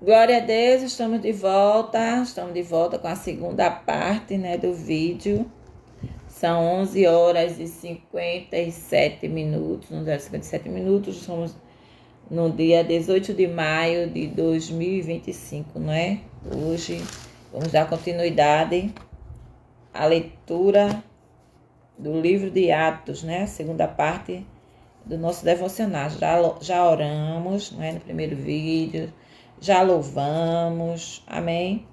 Glória a Deus, estamos de volta com a segunda parte, do vídeo. São 11 horas e 57 minutos, 11 horas e 57 minutos, estamos no dia 18 de maio de 2025, não é? Hoje vamos dar continuidade à leitura do livro de Atos, a segunda parte do nosso devocional. Já oramos, no primeiro vídeo, já louvamos, amém?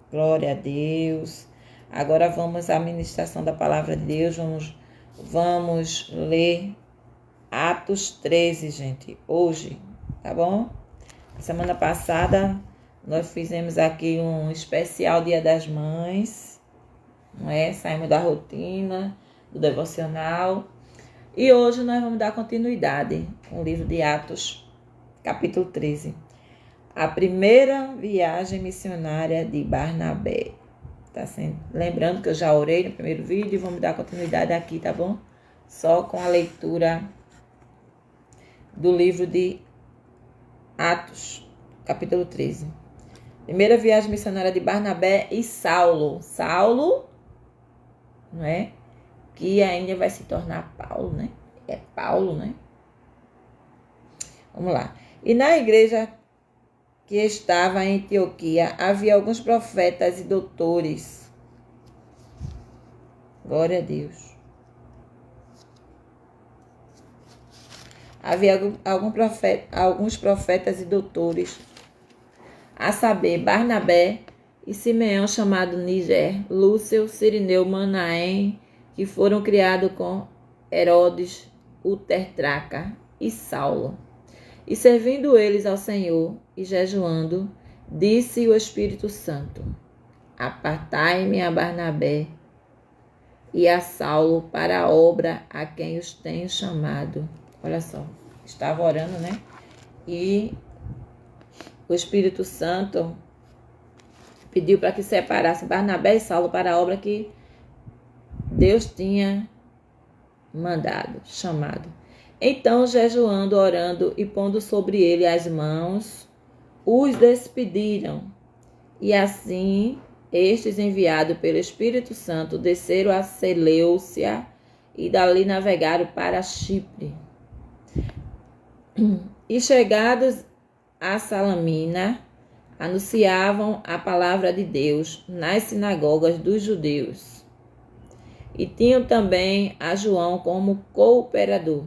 Glória a Deus. Agora vamos à ministração da palavra de Deus, vamos ler Atos 13, gente, hoje, tá bom? Semana passada nós fizemos aqui um especial Dia das Mães, Saímos da rotina, do devocional. E hoje nós vamos dar continuidade com o livro de Atos, capítulo 13. A primeira viagem missionária de Barnabé. Lembrando que eu já orei no primeiro vídeo e vamos dar continuidade aqui, tá bom? Só com a leitura do livro de Atos, capítulo 13. Primeira viagem missionária de Barnabé e Saulo. Saulo, que ainda vai se tornar Paulo, É Paulo, Vamos lá. E na igreja que estava em Antioquia, havia alguns profetas e doutores. Glória a Deus. Havia alguns profetas e doutores, a saber, Barnabé e Simeão, chamado Níger, Lúcio, Cirineu, Manaém, que foram criados com Herodes, o tetrarca, e Saulo. E servindo eles ao Senhor e jejuando, disse o Espírito Santo: Apartai-me a Barnabé e a Saulo para a obra a quem os tenho chamado. Olha só, estava orando, E o Espírito Santo pediu para que separasse Barnabé e Saulo para a obra que Deus tinha mandado, chamado. Então, jejuando, orando e pondo sobre ele as mãos, os despediram. E assim, estes, enviados pelo Espírito Santo, desceram a Seleucia e dali navegaram para Chipre. E chegados a Salamina, anunciavam a palavra de Deus nas sinagogas dos judeus. E tinham também a João como cooperador.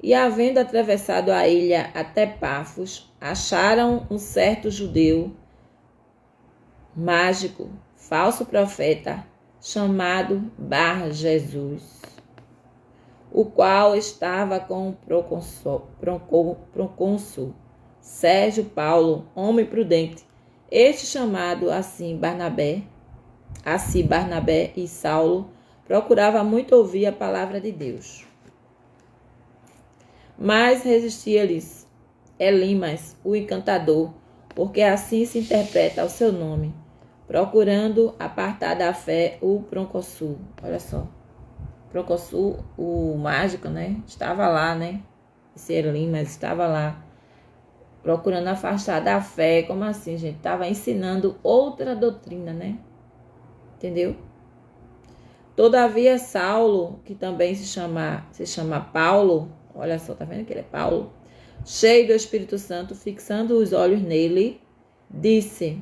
E havendo atravessado a ilha até Pafos, acharam um certo judeu, mágico, falso profeta, chamado Bar-Jesus, o qual estava com o procônsul Sérgio Paulo, homem prudente. Este, chamado assim Barnabé e Saulo, procurava muito ouvir a palavra de Deus. Mas resistia-lhes Elimas, o encantador, porque assim se interpreta o seu nome, procurando apartar da fé o procônsul. Olha só, procônsul, o mágico, estava lá, Esse Elimas estava lá, procurando afastar da fé. Como assim, gente? Estava ensinando outra doutrina, Entendeu? Todavia Saulo, que também se chama Paulo, olha só, tá vendo que ele é Paulo? Cheio do Espírito Santo, fixando os olhos nele, disse: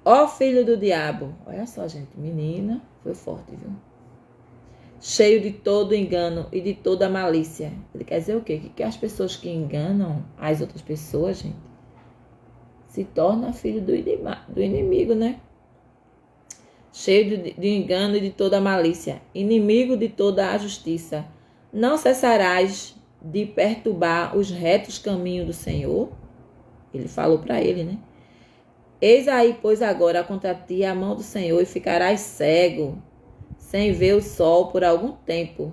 Ó filho do diabo. Olha só, gente, menina, foi forte, viu? Cheio de todo engano e de toda malícia. Ele quer dizer o quê? Que as pessoas que enganam as outras pessoas, gente, se torna filho do inimigo, Cheio de engano e de toda malícia, inimigo de toda a justiça. Não cessarás de perturbar os retos caminhos do Senhor? Ele falou para ele, Eis aí, pois agora contra ti a mão do Senhor, e ficarás cego, sem ver o sol por algum tempo.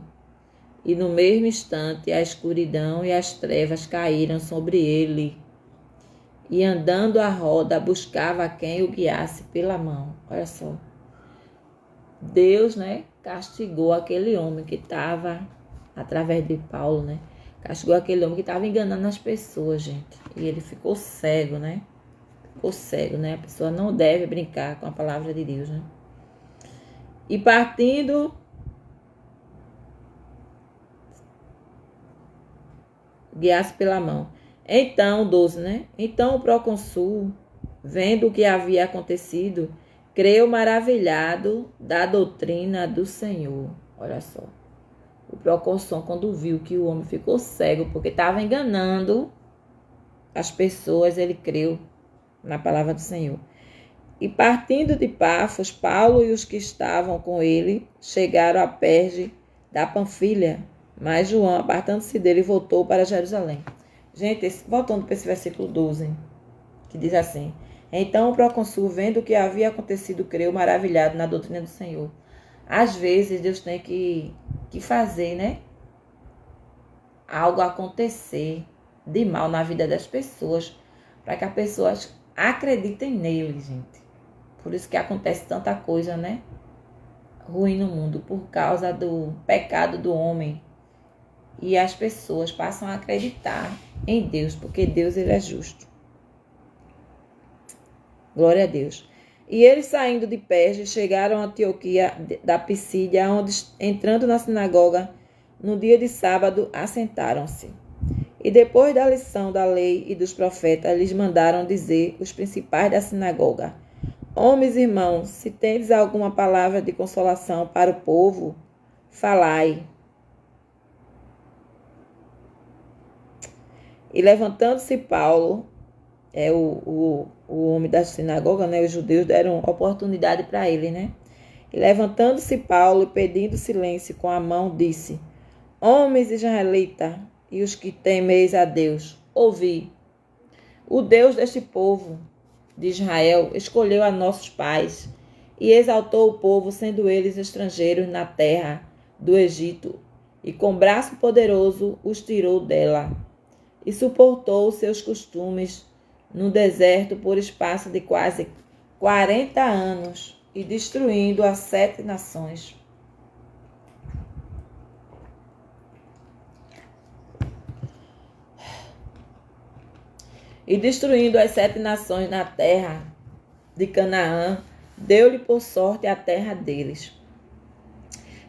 E no mesmo instante a escuridão e as trevas caíram sobre ele. E andando à roda, buscava quem o guiasse pela mão. Olha só. Deus, castigou aquele homem que estava, através de Paulo, castigou aquele homem que estava enganando as pessoas, gente. E ele ficou cego, ficou cego, né? A pessoa não deve brincar com a palavra de Deus, né? E partindo, guiasse pela mão. Então, 12, né? Então o procônsul, vendo o que havia acontecido, creu maravilhado da doutrina do Senhor. Olha só. O procônsul, quando viu que o homem ficou cego porque estava enganando as pessoas, ele creu na palavra do Senhor. E partindo de Pafos, Paulo e os que estavam com ele chegaram a Perge da Panfilha, mas João, apartando-se dele, voltou para Jerusalém. Gente, voltando para esse versículo 12, que diz assim: então o procônsul, vendo o que havia acontecido, creu maravilhado na doutrina do Senhor. Às vezes Deus tem que fazer, né? Algo acontecer de mal na vida das pessoas, para que as pessoas acreditem nele, gente. Por isso que acontece tanta coisa, né? Ruim no mundo, por causa do pecado do homem. E as pessoas passam a acreditar em Deus, porque Deus, ele é justo. Glória a Deus. E eles, saindo de Perge, chegaram a Antioquia da Pisídia, onde, entrando na sinagoga, no dia de sábado, assentaram-se. E depois da lição da lei e dos profetas, lhes mandaram dizer os principais da sinagoga: homens e irmãos, se tendes alguma palavra de consolação para o povo, falai. E levantando-se Paulo, o homem da sinagoga, né, os judeus deram oportunidade para ele, né? E levantando-se Paulo e pedindo silêncio com a mão, disse: homens israelitas e os que temeis a Deus, ouvi. O Deus deste povo de Israel escolheu a nossos pais e exaltou o povo, sendo eles estrangeiros na terra do Egito, e com braço poderoso os tirou dela, e suportou seus costumes no deserto por espaço de quase 40 anos, e destruindo as 7 nações. E destruindo as 7 nações na terra de Canaã, deu-lhe por sorte a terra deles.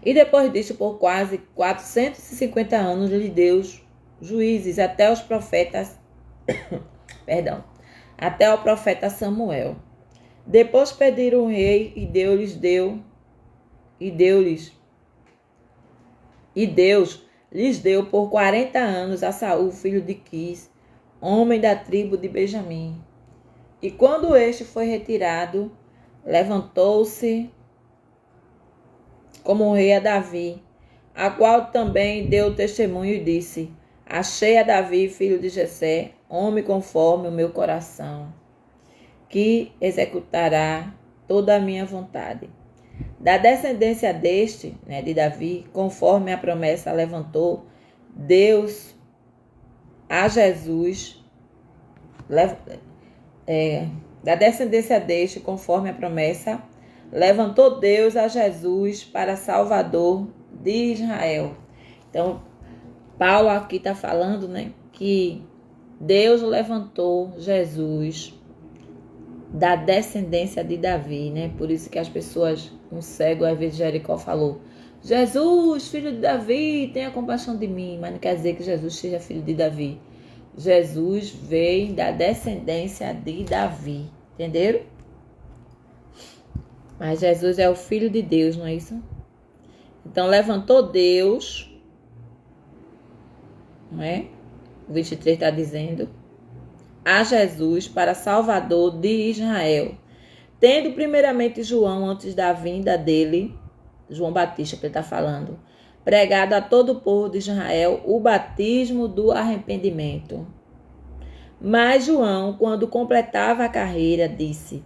E depois disto, por quase 450 anos, lhe deu juízes até os profetas, até o profeta Samuel. Depois pediram o rei e Deus lhes deu por 40 anos a Saul, filho de Quis, homem da tribo de Benjamim. E quando este foi retirado, levantou-se como rei a Davi, a qual também deu testemunho e disse: achei a Davi, filho de Jessé, homem conforme o meu coração, que executará toda a minha vontade. Da descendência deste, né, de Davi, conforme a promessa levantou Deus a Jesus, da descendência deste, conforme a promessa, levantou Deus a Jesus para Salvador de Israel. Então, Paulo aqui está falando, né, que Deus levantou Jesus da descendência de Davi, né? Por isso que as pessoas, um cego, às vezes Jericó falou: Jesus, filho de Davi, tenha compaixão de mim. Mas não quer dizer que Jesus seja filho de Davi. Jesus veio da descendência de Davi. Entenderam? Mas Jesus é o Filho de Deus, não é isso? Então, levantou Deus, não é? O 23 está dizendo: a Jesus para Salvador de Israel, tendo primeiramente João, antes da vinda dele, João Batista que ele está falando, pregado a todo o povo de Israel o batismo do arrependimento. Mas João, quando completava a carreira, disse: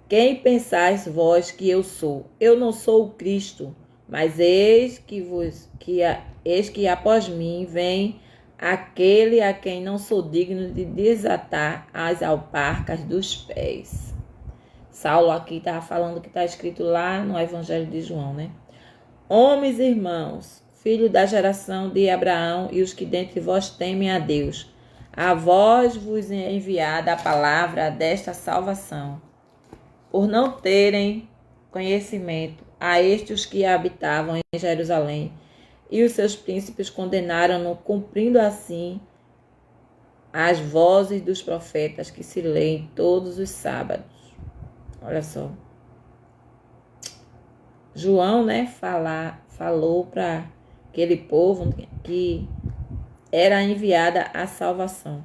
quem pensais vós que eu sou? Eu não sou o Cristo, mas eis que após mim vem aquele a quem não sou digno de desatar as alparcas dos pés. Saulo aqui estava falando que está escrito lá no Evangelho de João, né? Homens e irmãos, filhos da geração de Abraão e os que dentre vós temem a Deus, A vós vos é enviada a palavra desta salvação, por não terem conhecimento a estes que habitavam em Jerusalém, e os seus príncipes condenaram-no, cumprindo assim as vozes dos profetas que se leem todos os sábados. Olha só. João, né, falou para aquele povo que era enviada a salvação.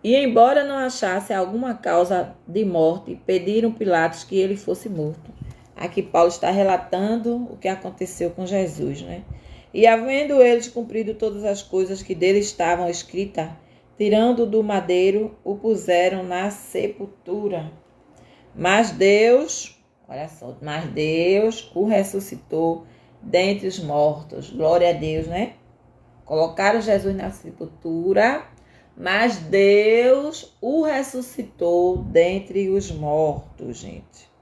E embora não achasse alguma causa de morte, pediram Pilatos que ele fosse morto. Aqui Paulo está relatando o que aconteceu com Jesus, né? E havendo eles cumprido todas as coisas que dele estavam escritas, tirando do madeiro, o puseram na sepultura. Mas Deus, olha só, mas Deus o ressuscitou dentre os mortos. Glória a Deus, né? Colocaram Jesus na sepultura, mas Deus o ressuscitou dentre os mortos, gente.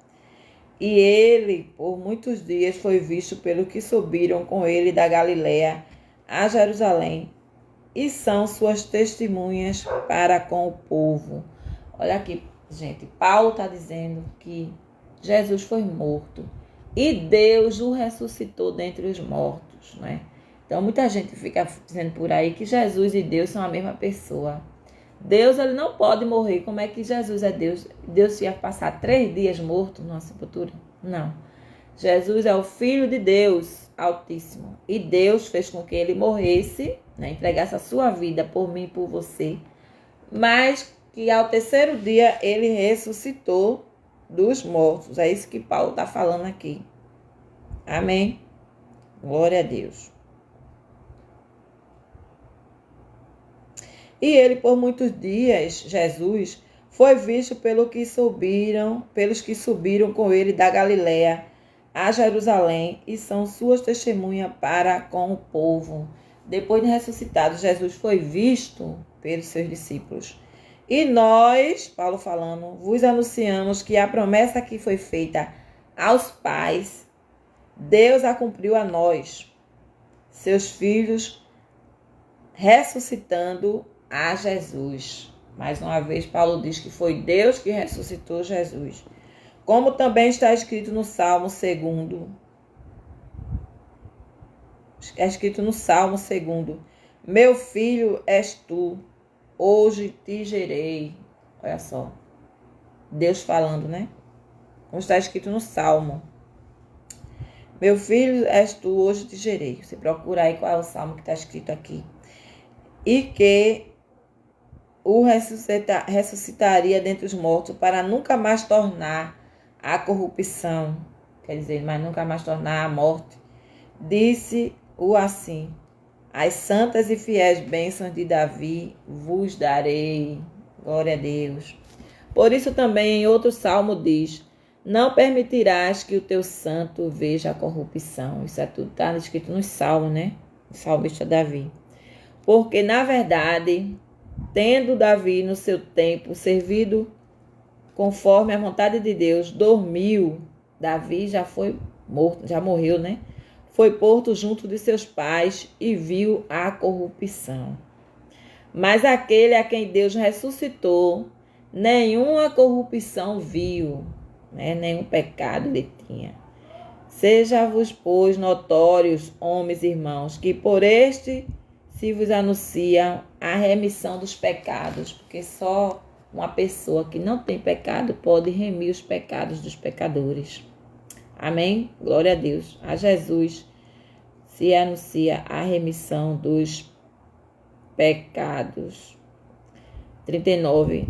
E ele, por muitos dias, foi visto pelos que subiram com ele da Galiléia a Jerusalém, e são suas testemunhas para com o povo. Olha aqui, gente, Paulo está dizendo que Jesus foi morto e Deus o ressuscitou dentre os mortos, né? Então, muita gente fica dizendo por aí que Jesus e Deus são a mesma pessoa. Deus, ele não pode morrer. Como é que Jesus é Deus? Deus ia passar 3 dias morto numa sepultura? Não. Jesus é o Filho de Deus Altíssimo. E Deus fez com que ele morresse, né, entregasse a sua vida por mim e por você. Mas que ao 3º dia ele ressuscitou dos mortos. É isso que Paulo está falando aqui. Amém? Glória a Deus. E ele, por muitos dias, Jesus, foi visto pelos que subiram com ele da Galiléia a Jerusalém, e são suas testemunhas para com o povo. Depois de ressuscitado, Jesus foi visto pelos seus discípulos. E nós, Paulo falando, vos anunciamos que a promessa que foi feita aos pais, Deus a cumpriu a nós, seus filhos, ressuscitando a Jesus. Mais uma vez, Paulo diz que foi Deus que ressuscitou Jesus. Como também está escrito no Salmo 2º. É escrito no Salmo 2º. Meu filho és tu, hoje te gerei. Olha só. Deus falando, né? Como está escrito no Salmo. Meu filho és tu, hoje te gerei. Você procura aí qual é o Salmo que está escrito aqui. E que o ressuscitaria dentre os mortos para nunca mais tornar a corrupção. Quer dizer, mas nunca mais tornar a morte. Disse-o assim: as santas e fiéis bênçãos de Davi vos darei. Glória a Deus. Por isso também em outro salmo diz: não permitirás que o teu santo veja a corrupção. Isso é tudo está escrito nos salmos, né? O salmista Davi. Porque, na verdade, tendo Davi no seu tempo servido conforme a vontade de Deus, dormiu. Davi já foi morto, já morreu, né? Foi posto junto de seus pais e viu a corrupção. Mas aquele a quem Deus ressuscitou, nenhuma corrupção viu, né? Nenhum pecado ele tinha. Seja-vos, pois, notórios, homens e irmãos, que por este se vos anuncia a remissão dos pecados, porque só uma pessoa que não tem pecado pode remir os pecados dos pecadores. Amém? Glória a Deus. A Jesus se anuncia a remissão dos pecados. 39.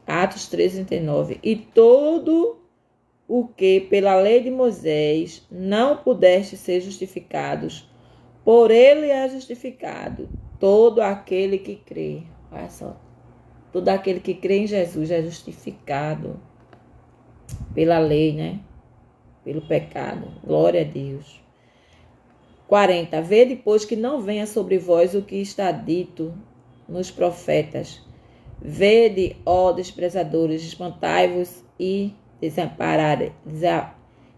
Atos 3:39. E todo o que pela lei de Moisés não pudeste ser justificados, por ele é justificado todo aquele que crê. Olha só. Todo aquele que crê em Jesus é justificado pela lei, né? Pelo pecado. Glória a Deus. 40. Vê depois que não venha sobre vós o que está dito nos profetas. Vede, ó desprezadores, espantai-vos e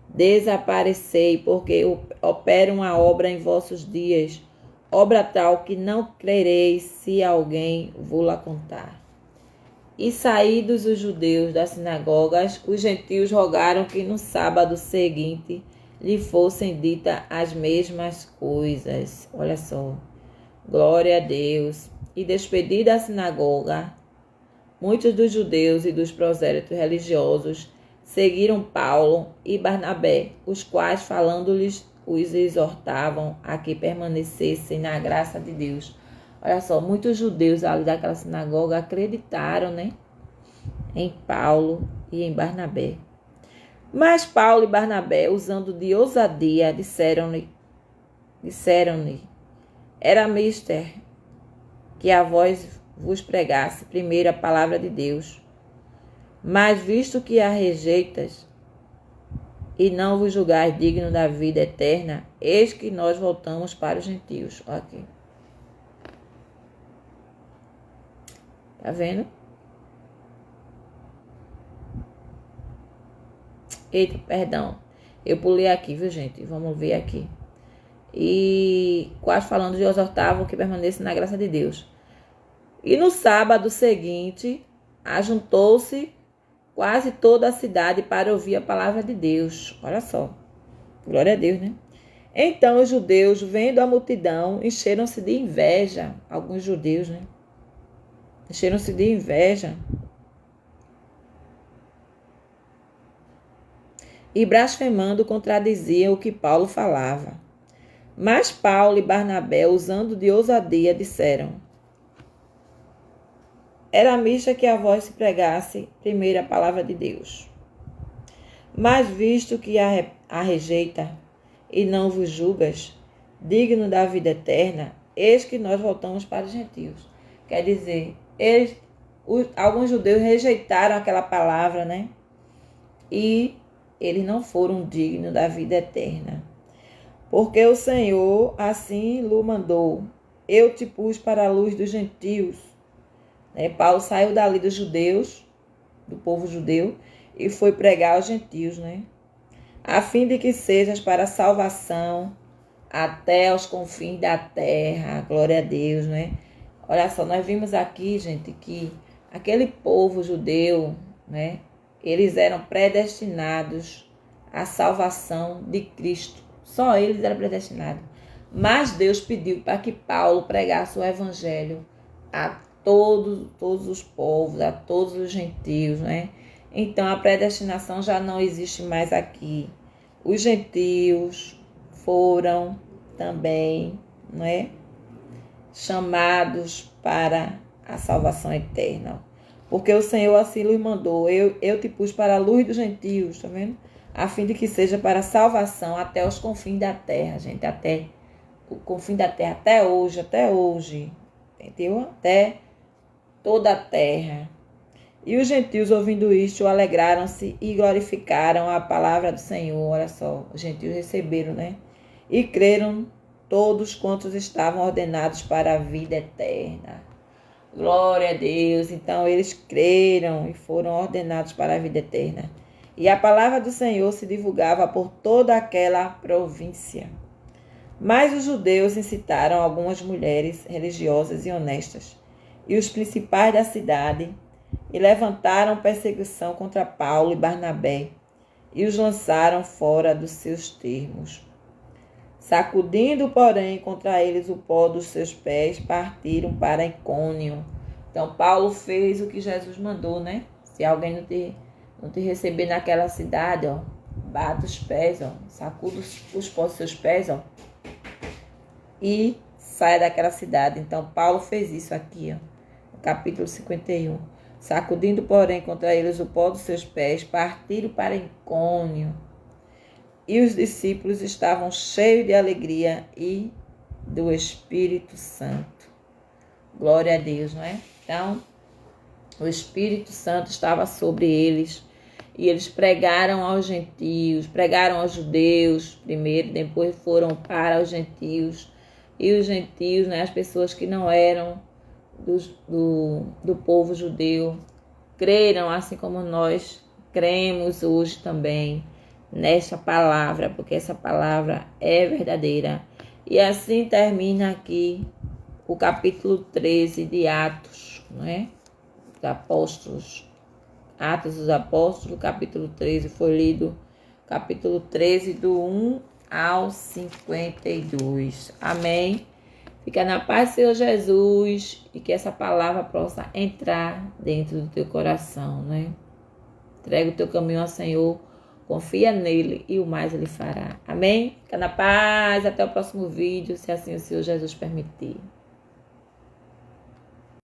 desaparecei, porque opera uma obra em vossos dias, obra tal que não crereis se alguém vou-la contar. E saídos os judeus das sinagogas, os gentios rogaram que no sábado seguinte lhe fossem ditas as mesmas coisas. Olha só, glória a Deus. E despedida a sinagoga, muitos dos judeus e dos prosélitos religiosos seguiram Paulo e Barnabé, os quais, falando-lhes, os exortavam a que permanecessem na graça de Deus. Olha só, muitos judeus ali daquela sinagoga acreditaram, né, em Paulo e em Barnabé. Mas Paulo e Barnabé, usando de ousadia, disseram-lhe, era mister que a vós vos pregasse primeiro a palavra de Deus. Mas visto que a rejeitas e não vos julgais digno da vida eterna, eis que nós voltamos para os gentios. Olha aqui. Tá vendo? Eita, perdão. Eu pulei aqui, viu, gente? Vamos ver aqui. E quase falando de exortavam que permanece na graça de Deus. E no sábado seguinte, ajuntou-se quase toda a cidade para ouvir a palavra de Deus. Olha só. Glória a Deus, né? Então os judeus, vendo a multidão, encheram-se de inveja. Alguns judeus, né? Encheram-se de inveja. E blasfemando contradiziam o que Paulo falava. Mas Paulo e Barnabé, usando de ousadia, disseram: era mista que a vós se pregasse primeiro a palavra de Deus. Mas visto que a rejeita e não vos julgas, digno da vida eterna, eis que nós voltamos para os gentios. Quer dizer, alguns judeus rejeitaram aquela palavra, né? E eles não foram dignos da vida eterna. Porque o Senhor assim lhe mandou. Eu te pus para a luz dos gentios. Paulo saiu dali dos judeus, do povo judeu, e foi pregar aos gentios, né? A fim de que sejas para a salvação até aos confins da terra. Glória a Deus, né? Olha só, nós vimos aqui, gente, que aquele povo judeu, né? Eles eram predestinados à salvação de Cristo. Só eles eram predestinados. Mas Deus pediu para que Paulo pregasse o evangelho a todos os povos, a todos os gentios, né? Então a predestinação já não existe mais aqui. Os gentios foram também, né, chamados para a salvação eterna. Porque o Senhor assim lhe mandou. Eu te pus para a luz dos gentios, tá vendo? A fim de que seja para a salvação até os confins da terra, gente. Até o confim da terra, até hoje. Entendeu? Até toda a terra. E os gentios, ouvindo isto, alegraram-se e glorificaram a palavra do Senhor. Olha só, os gentios receberam, né? E creram todos quantos estavam ordenados para a vida eterna. Glória a Deus. Então eles creram e foram ordenados para a vida eterna. E a palavra do Senhor se divulgava por toda aquela província. Mas os judeus incitaram algumas mulheres religiosas e honestas e os principais da cidade e levantaram perseguição contra Paulo e Barnabé e os lançaram fora dos seus termos. Sacudindo, porém, contra eles o pó dos seus pés, partiram para Icônio. Então, Paulo fez o que Jesus mandou, né? Se alguém não te receber naquela cidade, ó, bata os pés, ó, sacuda os pós dos seus pés, ó, e saia daquela cidade. Então, Paulo fez isso aqui, ó, no capítulo 51. Sacudindo, porém, contra eles o pó dos seus pés, partiram para Icônio. E os discípulos estavam cheios de alegria e do Espírito Santo. Glória a Deus, não é? Então, o Espírito Santo estava sobre eles. E eles pregaram aos gentios, pregaram aos judeus primeiro, depois foram para os gentios. E os gentios, né, as pessoas que não eram do povo judeu, creram assim como nós cremos hoje também nesta palavra, porque essa palavra é verdadeira E assim termina aqui o capítulo 13 de Atos, né? Dos Apóstolos. Atos dos Apóstolos, capítulo 13, foi lido capítulo 13, do 1 ao 52. Amém? Fica na paz do Senhor Jesus e que essa palavra possa entrar dentro do teu coração, né? Entrega o teu caminho ao Senhor, confia nele e o mais ele fará. Amém? Fica na paz, até o próximo vídeo, se assim o Senhor Jesus permitir.